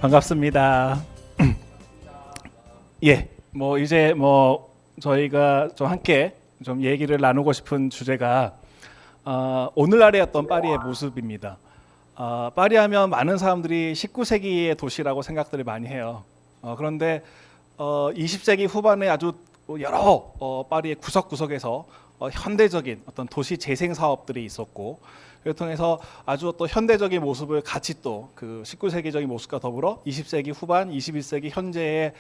반갑습니다. 예, 이제 저희가 좀 함께 좀 얘기를 나누고 싶은 주제가 오늘날의 어떤 파리의 모습입니다. 파리하면 많은 사람들이 19세기의 도시라고 생각들을 많이 해요. 그런데 20세기 후반에 아주 여러 파리의 구석구석에서 현대적인 어떤 도시 재생 사업들이 있었고, 그걸 통해서 아주 또 현대적인 모습을 같이 또 그 19세기적인 모습과 더불어 20세기 후반, 21세기 현재의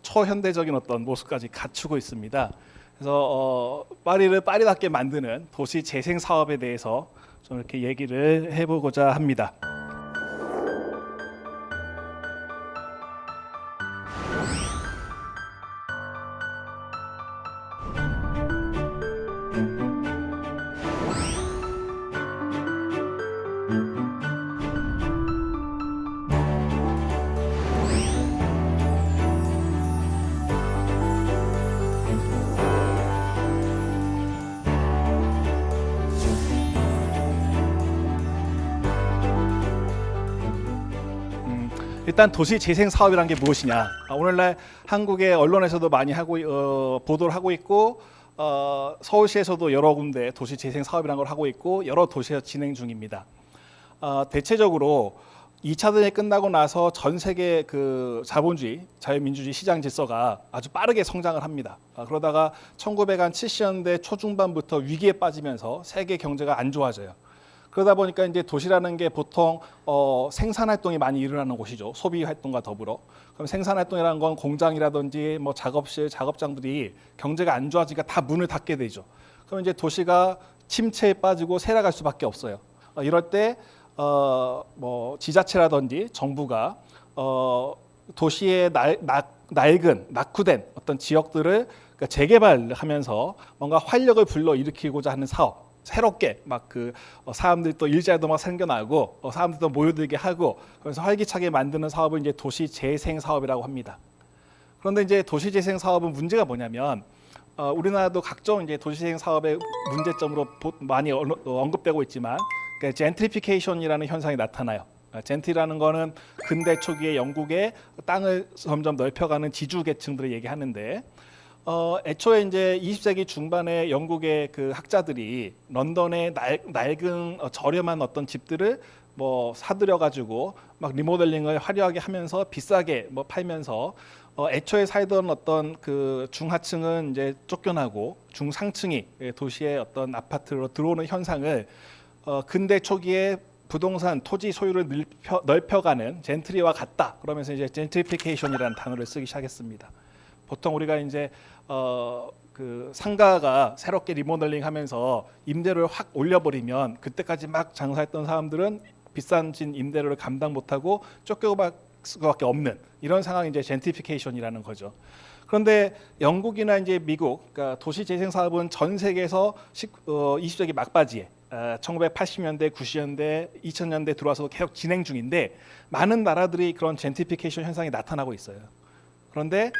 초현대적인 어떤 모습까지 갖추고 있습니다. 그래서 파리를 파리답게 만드는 도시 재생 사업에 대해서 좀 이렇게 얘기를 해보고자 합니다. 일단 도시 재생 사업이라는 게 무엇이냐? 오늘날 한국의 언론에서도 많이 하고 보도를 하고 있고, 서울시에서도 여러 군데 도시 재생 사업이라는 걸 하고 있고, 여러 도시에서 진행 중입니다. 대체적으로 2차 대전이 끝나고 나서 전 세계 그 자본주의, 자유민주주의 시장 질서가 아주 빠르게 성장을 합니다. 그러다가 1970년대 초중반부터 위기에 빠지면서 세계 경제가 안 좋아져요. 그러다 보니까 이제 도시라는 게 보통 생산 활동이 많이 일어나는 곳이죠. 소비 활동과 더불어. 그럼 생산 활동이라는 건 공장이라든지 작업실, 작업장들이 경제가 안 좋아지니까 다 문을 닫게 되죠. 그럼 이제 도시가 침체에 빠지고 쇠락할 수밖에 없어요. 이럴 때 지자체라든지 정부가 도시의 낡은 낙후된 어떤 지역들을 그러니까 재개발하면서 뭔가 활력을 불러일으키고자 하는 사업. 새롭게 사람들이 또 일자리도 막 생겨나고 사람들도 모여들게 하고, 그래서 활기차게 만드는 사업을 이제 도시 재생 사업이라고 합니다. 그런데 이제 도시 재생 사업은 문제가 뭐냐면 우리나라도 각종 이제 도시 재생 사업의 문제점으로 많이 언급되고 있지만, 그러니까 젠트리피케이션이라는 현상이 나타나요. 젠트리라는 거는 근대 초기에 영국의 땅을 점점 넓혀가는 지주 계층들을 얘기하는데, 애초에 이제 20세기 중반에 영국의 그 학자들이 런던의 낡은 저렴한 어떤 집들을 사들여 가지고 막 리모델링을 화려하게 하면서 비싸게 팔면서 애초에 살던 어떤 그 중하층은 이제 쫓겨나고 중상층이 도시의 어떤 아파트로 들어오는 현상을 근대 초기에 부동산 토지 소유를 넓혀가는 젠트리와 같다. 그러면서 이제 젠트리피케이션이라는 단어를 쓰기 시작했습니다. 보통 우리가 이제 그 상가가 새롭게 리모델링하면서 임대료를 확 올려버리면 그때까지 막 장사했던 사람들은 비싼 임대료를 감당 못하고 쫓겨갈 수밖에 없는 이런 상황이 이제 젠트리피케이션이라는 거죠. 그런데 영국이나 이제 미국, 그러니까 도시 재생 사업은 전 세계에서 20세기 막바지에 1980년대, 90년대, 2000년대 들어와서 계속 진행 중인데, 많은 나라들이 그런 젠트리피케이션 현상이 나타나고 있어요. 그런데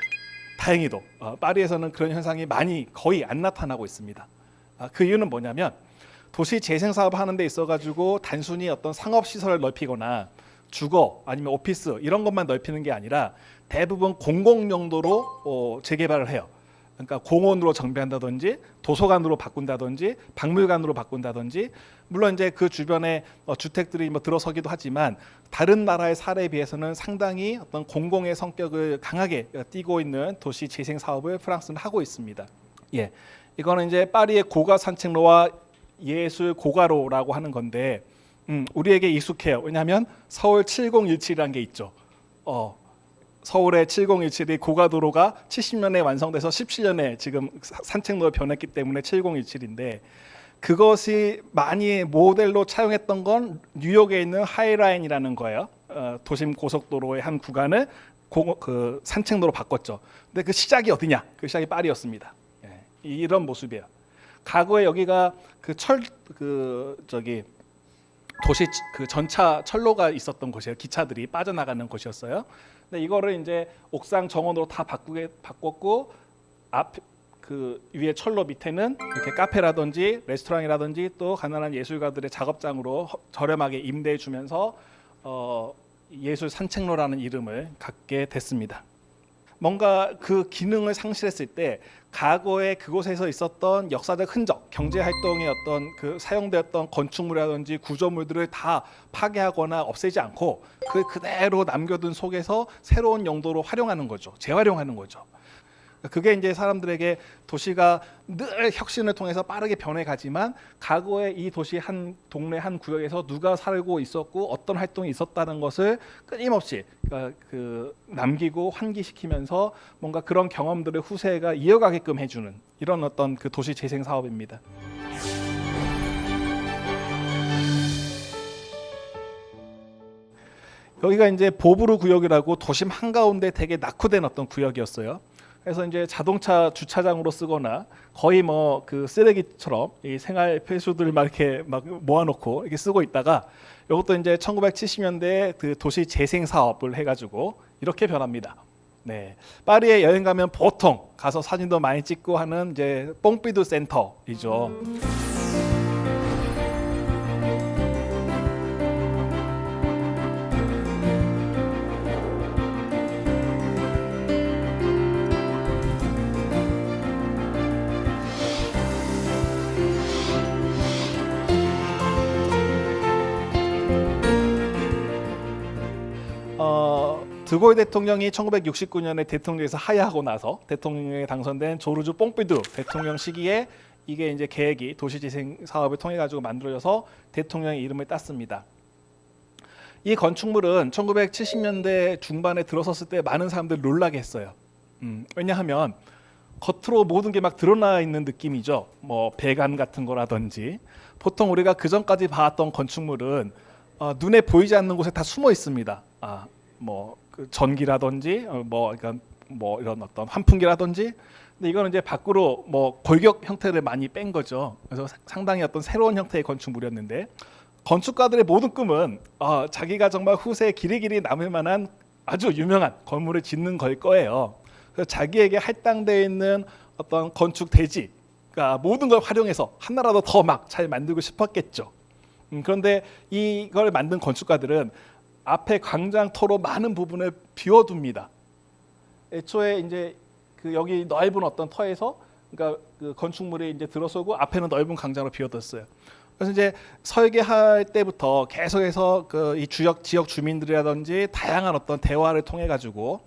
다행히도 파리에서는 그런 현상이 거의 안 나타나고 있습니다. 그 이유는 뭐냐면 도시 재생 사업을 하는 데 있어 가지고 단순히 어떤 상업 시설을 넓히거나 주거 아니면 오피스 이런 것만 넓히는 게 아니라 대부분 공공 용도로 재개발을 해요. 그러니까 공원으로 정비한다든지 도서관으로 바꾼다든지 박물관으로 바꾼다든지, 물론 이제 그 주변에 주택들이 들어서기도 하지만 다른 나라의 사례에 비해서는 상당히 어떤 공공의 성격을 강하게 띠고 있는 도시 재생 사업을 프랑스는 하고 있습니다. 예, 이거는 이제 파리의 고가 산책로와 예술 고가로라고 하는 건데 우리에게 익숙해요. 왜냐하면 서울 7017이라는 게 있죠. 서울의 7017이 고가도로가 70년에 완성돼서 17년에 지금 산책로로 변했기 때문에 7017인데, 그것이 많이 모델로 차용했던 건 뉴욕에 있는 하이라인이라는 거예요. 도심 고속도로의 한 구간을 그 산책로로 바꿨죠. 근데 그 시작이 어디냐? 그 시작이 파리였습니다. 예, 이런 모습이에요. 과거에 여기가 도시 그 전차 철로가 있었던 곳이에요. 기차들이 빠져나가는 곳이었어요. 근데 이거를 이제 옥상 정원으로 다 바꿨고, 그 위에 철로 밑에는 이렇게 카페라든지 레스토랑이라든지 또 가난한 예술가들의 작업장으로 저렴하게 임대해 주면서 예술 산책로라는 이름을 갖게 됐습니다. 뭔가 그 기능을 상실했을 때 과거에 그곳에서 있었던 역사적 흔적, 경제 활동의 어떤 그 사용되었던 건축물이라든지 구조물들을 다 파괴하거나 없애지 않고 그 그대로 남겨둔 속에서 새로운 용도로 활용하는 거죠. 재활용하는 거죠. 그게 이제 사람들에게 도시가 늘 혁신을 통해서 빠르게 변해가지만 과거에 이 도시 한 동네 한 구역에서 누가 살고 있었고 어떤 활동이 있었다는 것을 끊임없이 그 남기고 환기시키면서 뭔가 그런 경험들을 후세가 이어가게끔 해주는 이런 어떤 그 도시 재생 사업입니다. 여기가 이제 보브르 구역이라고 도심 한가운데 되게 낙후된 어떤 구역이었어요. 그래서 이제 자동차 주차장으로 쓰거나 거의 뭐 그 쓰레기처럼 이 생활 폐수들을 막 이렇게 막 모아놓고 이렇게 쓰고 있다가 이것도 이제 1970년대에 그 도시 재생 사업을 해가지고 이렇게 변합니다. 네, 파리에 여행 가면 보통 가서 사진도 많이 찍고 하는 이제 뽕피두 센터이죠. 드골 대통령이 1969년에 대통령에서 하야하고 나서 대통령에 당선된 조르주 뽕피두 대통령 시기에 이게 이제 계획이 도시재생 사업을 통해 가지고 만들어져서 대통령의 이름을 땄습니다. 이 건축물은 1970년대 중반에 들어섰을 때 많은 사람들이 놀라게 했어요. 왜냐하면 겉으로 모든 게 막 드러나 있는 느낌이죠. 뭐 배관 같은 거라든지 보통 우리가 그 전까지 봐왔던 건축물은 눈에 보이지 않는 곳에 다 숨어 있습니다. 뭐 그 전기라든지 그러니까 뭐 이런 어떤 환풍기라든지. 근데 이거는 이제 밖으로 뭐 골격 형태를 많이 뺀 거죠. 그래서 상당히 어떤 새로운 형태의 건축물이었는데 건축가들의 모든 꿈은 자기가 정말 후세에 길이길이 남을 만한 아주 유명한 건물을 짓는 걸 거예요. 그래서 자기에게 할당되어 있는 어떤 건축 대지, 그러니까 모든 걸 활용해서 하나라도 더 막 잘 만들고 싶었겠죠. 그런데 이걸 만든 건축가들은 앞에 광장터로 많은 부분을 비워둡니다. 애초에 이제 그 여기 넓은 어떤 터에서 그러니까 그 건축물이 이제 들어서고 앞에는 넓은 광장으로 비워뒀어요. 그래서 이제 설계할 때부터 계속해서 그 이 지역 주민들이라든지 다양한 어떤 대화를 통해 가지고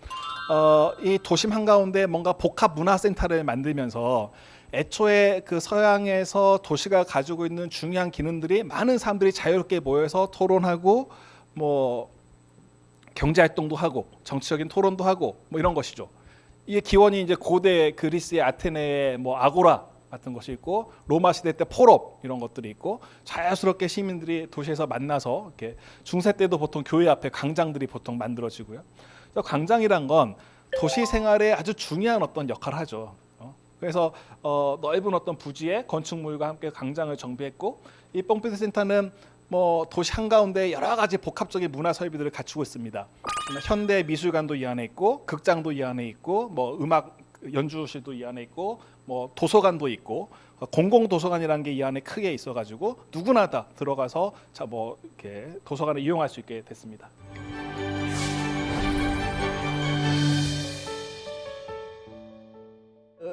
이 도심 한가운데 뭔가 복합 문화센터를 만들면서 애초에 그 서양에서 도시가 가지고 있는 중요한 기능들이 많은 사람들이 자유롭게 모여서 토론하고 뭐 경제 활동도 하고 정치적인 토론도 하고 뭐 이런 것이죠. 이게 기원이 이제 고대 그리스의 아테네의 뭐 아고라 같은 것이 있고 로마 시대 때 포럼 이런 것들이 있고 자연스럽게 시민들이 도시에서 만나서 이렇게 중세 때도 보통 교회 앞에 광장들이 보통 만들어지고요. 그래서 광장이란 건 도시 생활에 아주 중요한 어떤 역할을 하죠. 그래서 넓은 어떤 부지에 건축물과 함께 광장을 정비했고 이 뽕피두 센터는 뭐 도시 한가운데 여러 가지 복합적인 문화 설비들을 갖추고 있습니다. 현대 미술관도 이 안에 있고 극장도 이 안에 있고 뭐 음악 연주실도 이 안에 있고 뭐 도서관도 있고 공공 도서관이라는 게 이 안에 크게 있어가지고 누구나 다 들어가서 뭐 이렇게 도서관을 이용할 수 있게 됐습니다.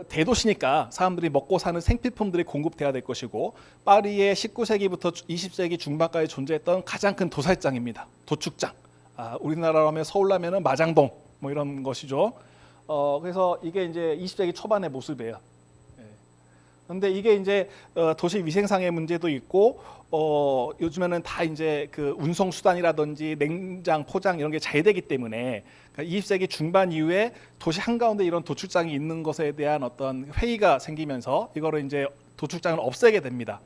대도시니까 사람들이 먹고 사는 생필품들이 공급돼야 될 것이고 파리의 19세기부터 20세기 중반까지 존재했던 가장 큰 도살장입니다. 도축장. 우리나라로 하면 서울로 하면 마장동 뭐 이런 것이죠. 그래서 이게 이제 20세기 초반의 모습이에요. 그런데 이게 이제 도시 위생상의 문제도 있고 요즘에는 다 이제 그 운송 수단이라든지 냉장 포장 이런 게 잘 되기 때문에 20세기 중반 이후에 도시 한가운데 이런 도축장이 있는 것에 대한 어떤 회의가 생기면서 이거를 이제 도축장을 없애게 됩니다.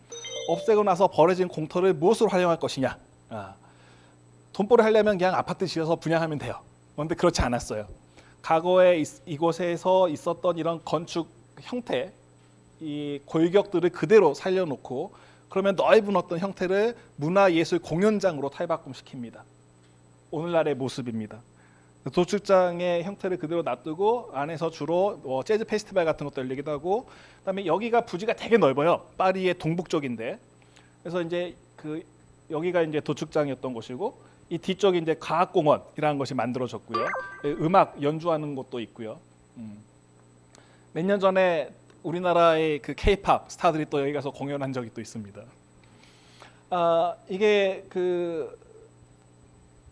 없애고 나서 벌어진 공터를 무엇으로 활용할 것이냐. 돈벌이 하려면 그냥 아파트 지어서 분양하면 돼요. 그런데 그렇지 않았어요. 과거에 이곳에서 있었던 이런 건축 형태 이 골격들을 그대로 살려놓고 그러면 넓은 어떤 형태를 문화예술 공연장으로 탈바꿈시킵니다. 오늘날의 모습입니다. 도축장의 형태를 그대로 놔두고 안에서 주로 재즈 페스티벌 같은 것도 열리기도 하고 그다음에 여기가 부지가 되게 넓어요. 파리의 동북쪽인데 그래서 이제 그 여기가 이제 도축장이었던 곳이고 이 뒤쪽에 이제 과학공원이라는 것이 만들어졌고요. 음악 연주하는 곳도 있고요. 몇 년 전에 우리나라의 그 K-팝 스타들이 또 여기 가서 공연한 적이 또 있습니다. 이게 그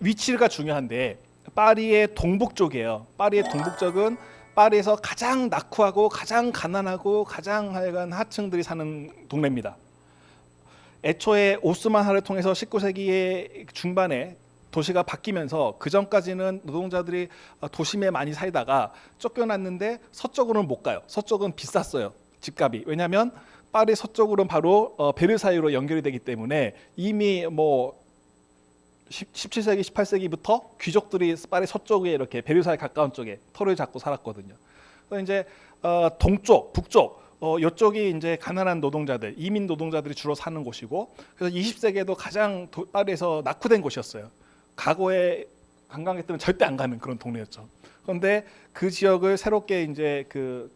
위치가 중요한데 파리의 동북쪽이에요. 파리의 동북쪽은 파리에서 가장 낙후하고 가장 가난하고 가장 하여간 하층들이 사는 동네입니다. 애초에 오스만화를 통해서 19세기의 중반에 도시가 바뀌면서 그 전까지는 노동자들이 도심에 많이 살다가 쫓겨났는데 서쪽으로는 못 가요. 서쪽은 비쌌어요. 집값이. 왜냐하면 파리 서쪽으로는 바로 베르사유로 연결이 되기 때문에 이미 뭐 17세기, 18세기부터 귀족들이 파리 서쪽에 이렇게 베르사유 가까운 쪽에 터를 잡고 살았거든요. 그래서 이제 동쪽, 북쪽 이쪽이 이제 가난한 노동자들, 이민 노동자들이 주로 사는 곳이고, 그래서 20세기에도 가장 파리에서 낙후된 곳이었어요. 과거에 관광객들은 절대 안 가는 그런 동네였죠. 그런데 그 지역을 새롭게 이제 그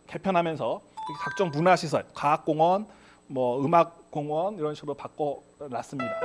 개편하면서 각종 문화시설, 과학공원, 뭐 음악공원 이런 식으로 바꿔놨습니다.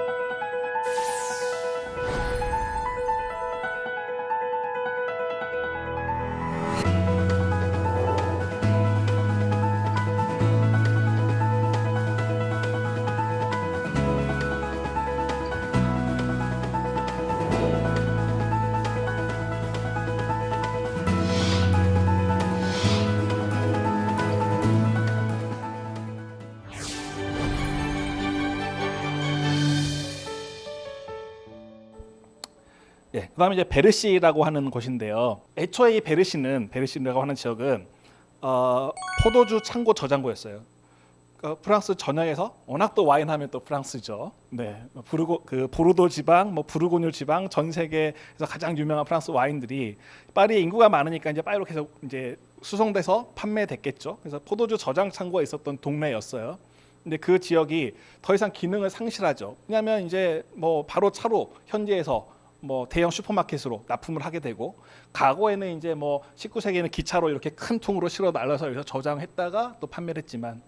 예, 그다음에 이제 베르시라고 하는 곳인데요. 애초에 이 베르시라고 하는 지역은 포도주 창고 저장고였어요. 그러니까 프랑스 전역에서 워낙 또 와인 하면 또 프랑스죠. 네, 보르도 지방, 뭐 부르고뉴 지방, 전 세계에서 가장 유명한 프랑스 와인들이 파리에 인구가 많으니까 이제 파리로 계속 이제 수송돼서 판매됐겠죠. 그래서 포도주 저장 창고가 있었던 동네였어요. 근데 그 지역이 더 이상 기능을 상실하죠. 왜냐하면 이제 뭐 바로 차로 현지에서 뭐 대형 슈퍼마켓으로 납품을 하게 되고, 과거에는 이제 뭐 19세기에는 기차로 이렇게 큰 통으로 실어 날라서 여기서 저장했다가 또 판매를 했지만,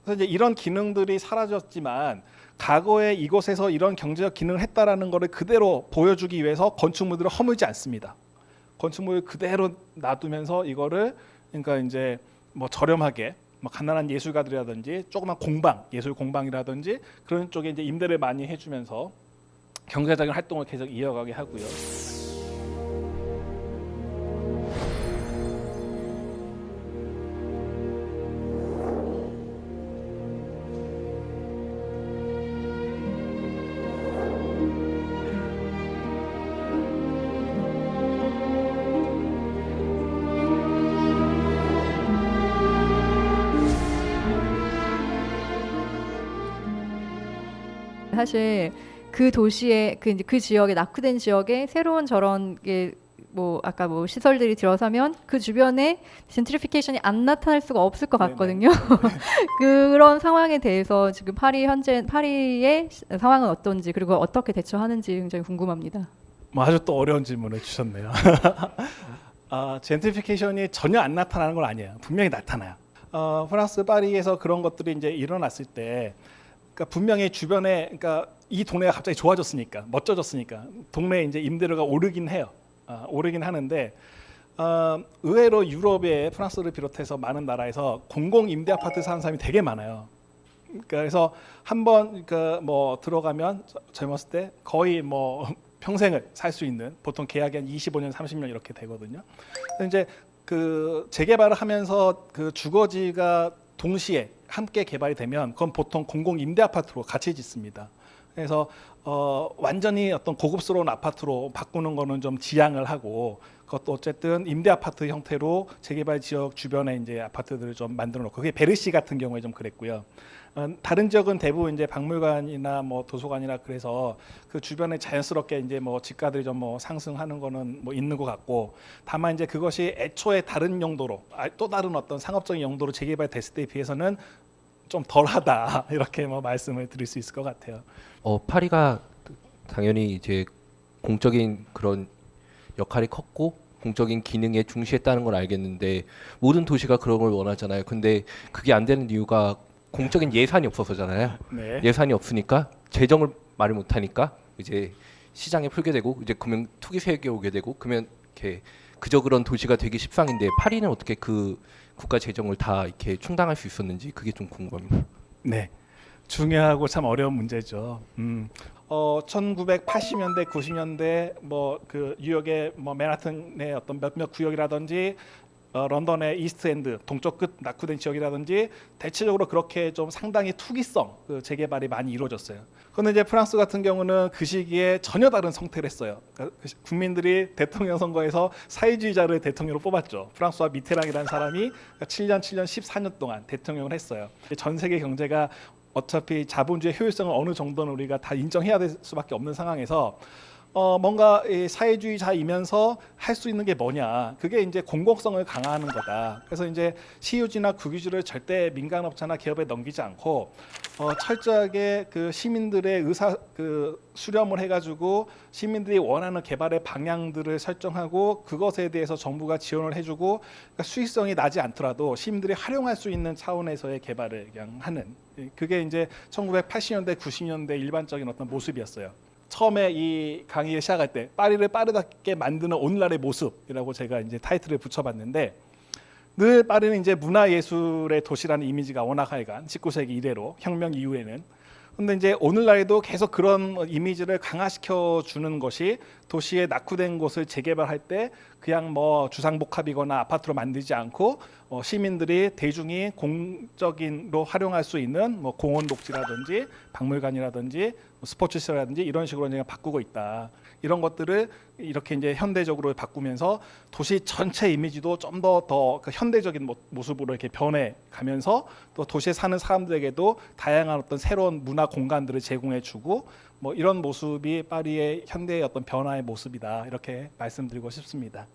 그래서 이제 이런 기능들이 사라졌지만 과거에 이곳에서 이런 경제적 기능을 했다라는 것을 그대로 보여주기 위해서 건축물들을 허물지 않습니다. 건축물을 그대로 놔두면서 이거를 그러니까 이제 뭐 저렴하게 뭐 가난한 예술가들이라든지 조그만 공방, 예술 공방이라든지 그런 쪽에 이제 임대를 많이 해주면서 경제적인 활동을 계속 이어가게 하고요. 사실 그 도시의 그 지역에 낙후된 지역에 새로운 저런 게 뭐 아까 뭐 시설들이 들어서면 그 주변에 젠트리피케이션이 안 나타날 수가 없을 것 같거든요. 그런 상황에 대해서 지금 파리의 상황은 어떤지, 그리고 어떻게 대처하는지 굉장히 궁금합니다. 뭐 아주 또 어려운 질문을 주셨네요. 젠트리피케이션이 전혀 안 나타나는 건 아니에요. 분명히 나타나요. 프랑스 파리에서 그런 것들이 이제 일어났을 때, 그러니까 분명히 주변에, 그러니까 이 동네가 갑자기 좋아졌으니까, 멋져졌으니까 동네에 이제 임대료가 오르긴 해요. 오르긴 하는데 의외로 유럽에 프랑스를 비롯해서 많은 나라에서 공공 임대 아파트 사는 사람이 되게 많아요. 그래서 한번 뭐 들어가면 젊었을 때 거의 뭐 평생을 살 수 있는, 보통 계약이 한 25년, 30년 이렇게 되거든요. 이제 그 재개발을 하면서 그 주거지가 동시에 함께 개발이 되면 그건 보통 공공 임대 아파트로 같이 짓습니다. 그래서 완전히 어떤 고급스러운 아파트로 바꾸는 거는 좀 지양을 하고, 그것도 어쨌든 임대 아파트 형태로 재개발 지역 주변에 이제 아파트들을 좀 만들어 놓고, 그게 베르시 같은 경우에 좀 그랬고요. 다른 지역은 대부분 이제 박물관이나 뭐 도서관이나 그래서 그 주변에 자연스럽게 이제 뭐 집가들이 좀 뭐 상승하는 거는 뭐 있는 것 같고, 다만 이제 그것이 애초에 다른 용도로, 또 다른 어떤 상업적인 용도로 재개발됐을 때에 비해서는 좀 덜하다, 이렇게 뭐 말씀을 드릴 수 있을 것 같아요. 파리가 당연히 이제 공적인 그런 역할이 컸고 공적인 기능에 중시했다는 걸 알겠는데, 모든 도시가 그런 걸 원하잖아요. 근데 그게 안 되는 이유가 공적인 예산이 없어서잖아요. 네. 예산이 없으니까, 재정을 말을 못하니까 이제 시장에 풀게 되고 이제 금융 투기 세력이 오게 되고 그러면 이렇게 그저 그런 도시가 되기 십상인데 파리는 어떻게 그 국가 재정을 다 이렇게 충당할 수 있었는지 그게 좀 궁금합니다. 네, 중요하고 참 어려운 문제죠. 1980년대, 90년대 뭐 그 뉴욕의 뭐 맨하튼의 어떤 몇몇 구역이라든지 런던의 이스트엔드 동쪽 끝 낙후된 지역이라든지 대체적으로 그렇게 좀 상당히 투기성 그 재개발이 많이 이루어졌어요. 그런데 이제 프랑스 같은 경우는 그 시기에 전혀 다른 선택을 했어요. 그러니까 국민들이 대통령 선거에서 사회주의자를 대통령으로 뽑았죠. 프랑스와 미테랑이라는 사람이 7년, 14년 동안 대통령을 했어요. 전 세계 경제가 어차피 자본주의 효율성을 어느 정도는 우리가 다 인정해야 될 수밖에 없는 상황에서 뭔가 이 사회주의자이면서 할 수 있는 게 뭐냐? 그게 이제 공공성을 강화하는 거다. 그래서 이제 시유지나 국유지를 절대 민간업자나 기업에 넘기지 않고 철저하게 그 시민들의 의사 그 수렴을 해가지고 시민들이 원하는 개발의 방향들을 설정하고 그것에 대해서 정부가 지원을 해주고 그러니까 수익성이 나지 않더라도 시민들이 활용할 수 있는 차원에서의 개발을 그냥 하는 그게 이제 1980년대, 90년대 일반적인 어떤 모습이었어요. 처음에 이 강의를 시작할 때 파리를 빠르게 만드는 오늘날의 모습이라고 제가 이제 타이틀을 붙여봤는데 늘 파리는 이제 문화예술의 도시라는 이미지가 워낙 하여간 19세기 이래로 혁명 이후에는 근데 이제 오늘날에도 계속 그런 이미지를 강화시켜 주는 것이 도시의 낙후된 곳을 재개발할 때 그냥 뭐 주상복합이거나 아파트로 만들지 않고 시민들이 대중이 공적인로 활용할 수 있는 뭐 공원 녹지라든지 박물관이라든지 스포츠 시설이라든지 이런 식으로 이제 바꾸고 있다. 이런 것들을 이렇게 이제 현대적으로 바꾸면서 도시 전체 이미지도 좀 더 그 현대적인 모습으로 이렇게 변해 가면서 또 도시에 사는 사람들에게도 다양한 어떤 새로운 문화 공간들을 제공해주고 뭐 이런 모습이 파리의 현대의 어떤 변화의 모습이다 이렇게 말씀드리고 싶습니다.